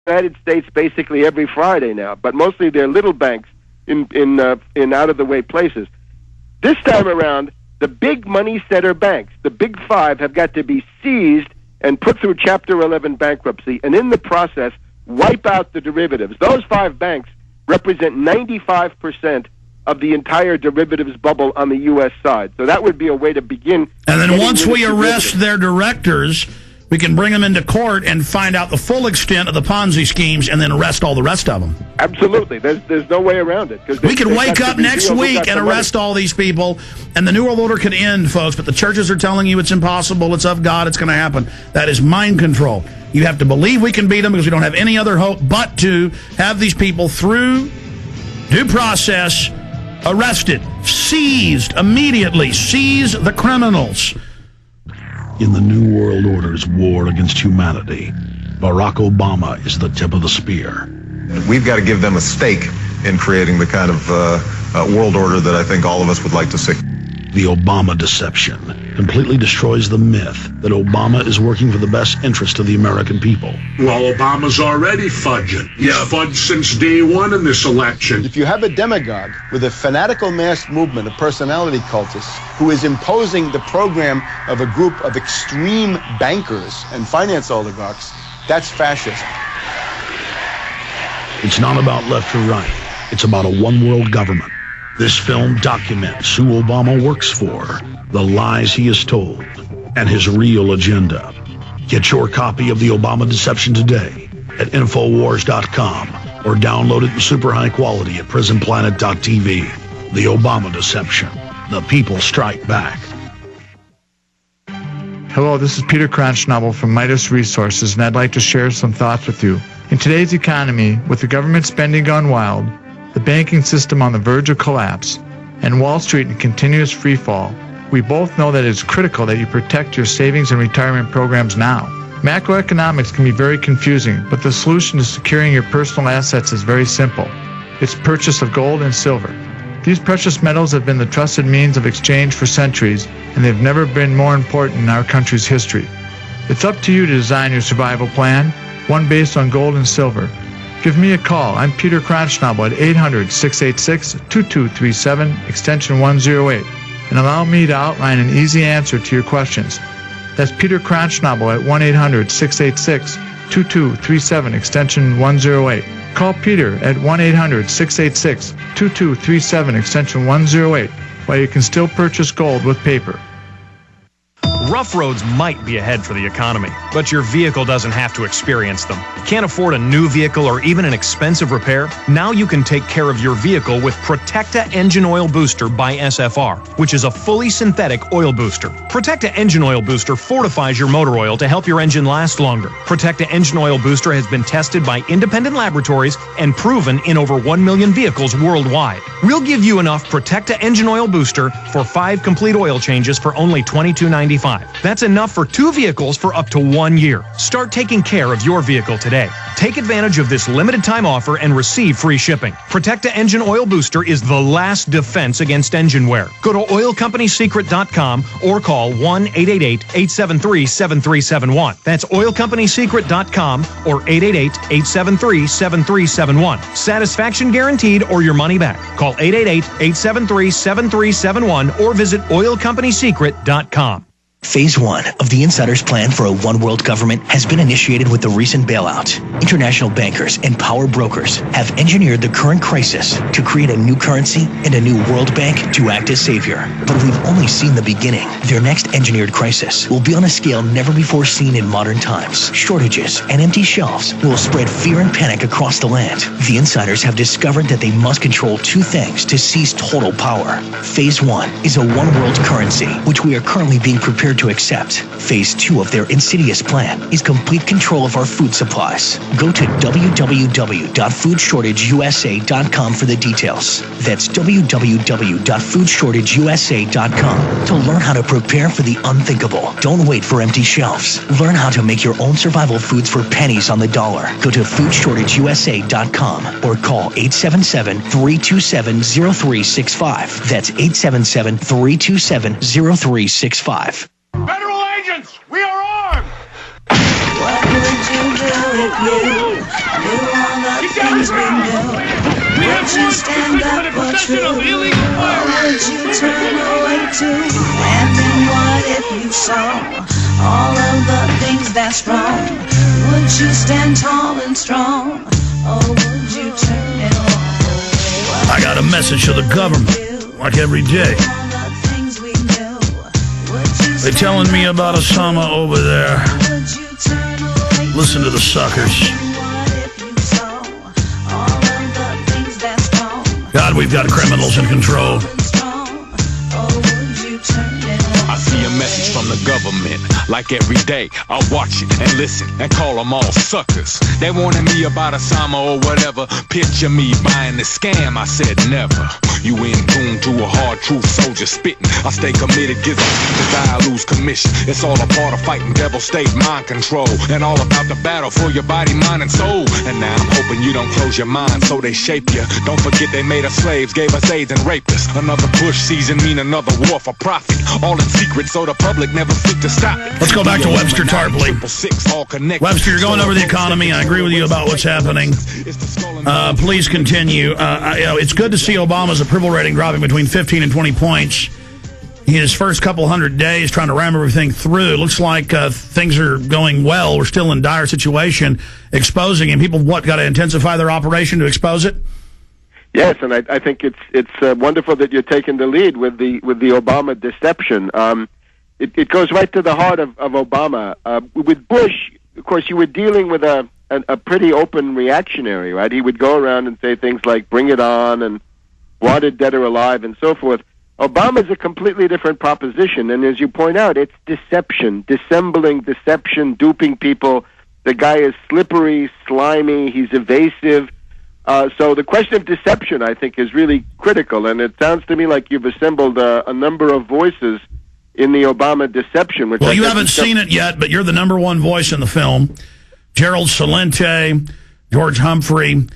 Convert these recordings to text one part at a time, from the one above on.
United States basically every Friday now, but mostly they're little banks in out-of-the-way places. This time around, the big money-setter banks, the big five, have got to be seized and put through Chapter 11 bankruptcy, and in the process, wipe out the derivatives. Those five banks represent 95% of the entire derivatives bubble on the U.S. side. So that would be a way to begin. And then once we arrest their directors, we can bring them into court and find out the full extent of the Ponzi schemes and then arrest all the rest of them. Absolutely. There's no way around it. We could wake up next week and arrest all these people, and the New World Order could end, folks, but the churches are telling you it's impossible, it's of God, it's going to happen. That is mind control. You have to believe we can beat them because we don't have any other hope but to have these people through due process arrested, seized immediately, seize the criminals. In the New World Order's war against humanity, Barack Obama is the tip of the spear. We've got to give them a stake in creating the kind of world order that I think all of us would like to see. The Obama deception completely destroys the myth that Obama is working for the best interest of the American people. Well, Obama's already fudging. He's fudged since day one in this election. If you have a demagogue with a fanatical mass movement of personality cultists who is imposing the program of a group of extreme bankers and finance oligarchs, that's fascism. It's not about left or right. It's about a one-world government. This film documents who Obama works for, the lies he has told, and his real agenda. Get your copy of The Obama Deception today at Infowars.com or download it in super high quality at PrisonPlanet.tv. The Obama Deception. The people strike back. Hello, this is Peter Kronschnabel from Midas Resources, and I'd like to share some thoughts with you. In today's economy, with the government spending gone wild, the banking system on the verge of collapse, and Wall Street in continuous freefall, we both know that it's critical that you protect your savings and retirement programs now. Macroeconomics can be very confusing, but the solution to securing your personal assets is very simple. It's purchase of gold and silver. These precious metals have been the trusted means of exchange for centuries, and they've never been more important in our country's history. It's up to you to design your survival plan, one based on gold and silver. Give me a call. I'm Peter Kronschnabel at 800-686-2237, extension 108, and allow me to outline an easy answer to your questions. That's Peter Kronschnabel at 1-800-686-2237, extension 108. Call Peter at 1-800-686-2237, extension 108, while you can still purchase gold with paper. Rough roads might be ahead for the economy, but your vehicle doesn't have to experience them. Can't afford a new vehicle or even an expensive repair? Now you can take care of your vehicle with Protecta Engine Oil Booster by SFR, which is a fully synthetic oil booster. Protecta Engine Oil Booster fortifies your motor oil to help your engine last longer. Protecta Engine Oil Booster has been tested by independent laboratories and proven in over 1 million vehicles worldwide. We'll give you enough Protecta Engine Oil Booster for 5 complete oil changes for only $22.95. That's enough for 2 vehicles for up to 1 year. Start taking care of your vehicle today. Take advantage of this limited time offer and receive free shipping. Protecta Engine Oil Booster is the last defense against engine wear. Go to oilcompanysecret.com or call 1-888-873-7371. That's oilcompanysecret.com or 888-873-7371. Satisfaction guaranteed or your money back. Call 888-873-7371 or visit oilcompanysecret.com. Phase 1 of the Insider's plan for a one-world government has been initiated with the recent bailout. International bankers and power brokers have engineered the current crisis to create a new currency and a new world bank to act as savior. But we've only seen the beginning. Their next engineered crisis will be on a scale never before seen in modern times. Shortages and empty shelves will spread fear and panic across the land. The Insiders have discovered that they must control 2 things to seize total power. Phase 1 is a one-world currency, which we are currently being prepared to accept. Phase 2 of their insidious plan is complete control of our food supplies. Go to www.foodshortageusa.com for the details. That's www.foodshortageusa.com to learn how to prepare for the unthinkable. Don't wait for empty shelves. Learn how to make your own survival foods for pennies on the dollar. Go to foodshortageusa.com or call 877-327-0365. That's 877-327-0365. Federal agents, we are armed! What would you do if knew all the things we knew? Would you stand up for truth? Or would you turn away too? And then what if you saw all of the things that's wrong? Would you stand tall and strong? Or would you turn and walk away? I got a message to the government, like every day. They're telling me about Osama over there. Listen to the suckers. God, we've got criminals in control. I see a message from the government. Like every day, I watch it and listen and call them all suckers. They wanted me about Osama or whatever. Picture me buying the scam. I said never. You in tune to a hard truth soldier spitting. I stay committed, give up, cause I lose commission. It's all a part of fighting devil state mind control. And all about the battle for your body, mind, and soul. And now I'm hoping you don't close your mind so they shape you. Don't forget they made us slaves, gave us AIDS and raped us. Another push season mean another war for profit. All in secret so the public never seek to stop it. Let's go back to Webster Tarpley. Webster, you're going over the economy. I agree with you about what's happening. Please continue. It's good to see Obama's approval rating dropping between 15 and 20 points. His first couple hundred days trying to ram everything through. It looks like things are going well. We're still in dire situation. Exposing him. People, got to intensify their operation to expose it? Yes, and I think it's wonderful that you're taking the lead with the Obama deception. It goes right to the heart of Obama. With Bush, of course, you were dealing with a pretty open reactionary, right? He would go around and say things like "Bring it on" and "Wanted, dead or alive" and so forth. Obama's a completely different proposition, and as you point out, it's deception, dissembling deception, duping people. The guy is slippery, slimy, he's evasive. So the question of deception, I think, is really critical, and it sounds to me like you've assembled a number of voices in the Obama deception. Which you haven't seen it yet, but you're the number one voice in the film. Gerald Celente, George Humphrey,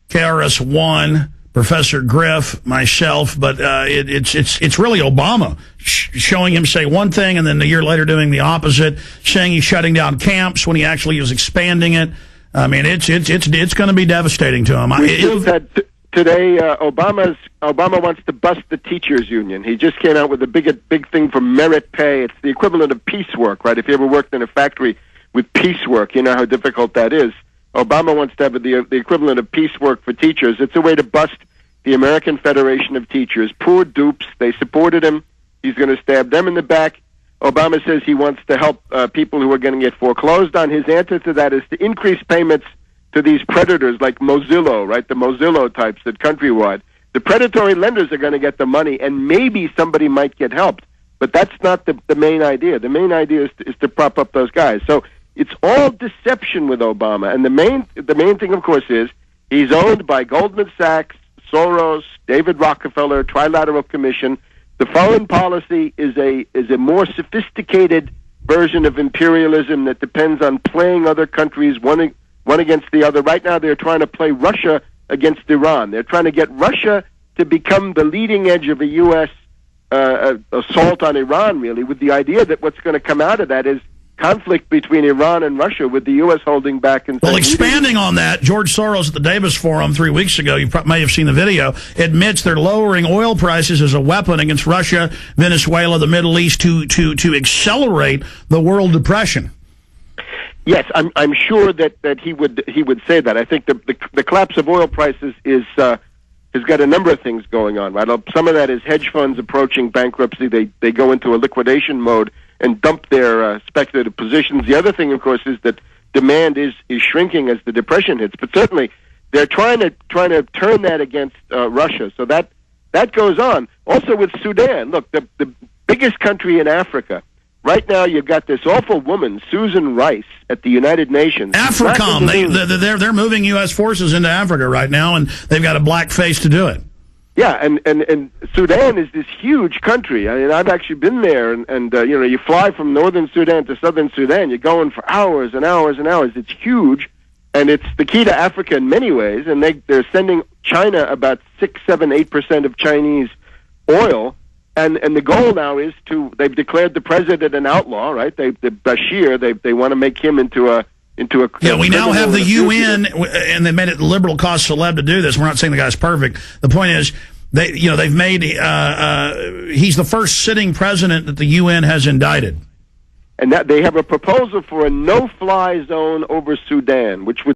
KRS-One, Professor Griff, myself, but it's really Obama showing him say one thing and then a year later doing the opposite, saying he's shutting down camps when he actually is expanding it. I mean, it's going to be devastating to him. We just said today, Obama wants to bust the teachers union. He just came out with a big thing for merit pay. It's the equivalent of piecework, right? If you ever worked in a factory with piecework, you know how difficult that is. Obama wants to have the equivalent of piecework for teachers. It's a way to bust the American Federation of Teachers. Poor dupes. They supported him. He's going to stab them in the back. Obama says he wants to help people who are going to get foreclosed on. His answer to that is to increase payments to these predators like Mozillo, right? The Mozillo types at Countrywide. The predatory lenders are going to get the money, and maybe somebody might get helped. But that's not the main idea. The main idea is to prop up those guys. So it's all deception with Obama. And the main thing, of course, is he's owned by Goldman Sachs, Soros, David Rockefeller, Trilateral Commission. The foreign policy is a more sophisticated version of imperialism that depends on playing other countries one against the other. Right now, they're trying to play Russia against Iran. They're trying to get Russia to become the leading edge of a U.S. Assault on Iran, really, with the idea that what's going to come out of that is conflict between Iran and Russia, with the U.S. holding back. And well, expanding on that, George Soros at the Davis Forum 3 weeks ago, you may have seen the video, admits they're lowering oil prices as a weapon against Russia, Venezuela, the Middle East to accelerate the world depression. Yes, I'm sure that he would say that. I think the collapse of oil prices has got a number of things going on, right? Some of that is hedge funds approaching bankruptcy. They go into a liquidation mode and dump their speculative positions. The other thing, of course, is that demand is shrinking as the depression hits. But certainly, they're trying to turn that against Russia. So that goes on. Also with Sudan, look, the biggest country in Africa. Right now, you've got this awful woman, Susan Rice, at the United Nations. AFRICOM, they're moving U.S. forces into Africa right now, and they've got a black face to do it. Yeah, and Sudan is this huge country. I mean, I've actually been there, and you fly from northern Sudan to southern Sudan. You're going for hours and hours and hours. It's huge, and it's the key to Africa in many ways. And they're sending China about 6, 7, 8% of Chinese oil. And the goal now is they've declared the president an outlaw, right? Bashir, they want to make him into a into a yeah. We now have the UN, and they made it liberal cause celeb to do this. We're not saying the guy's perfect. The point is, they've made he's the first sitting president that the UN has indicted. And that they have a proposal for a no-fly zone over Sudan, which would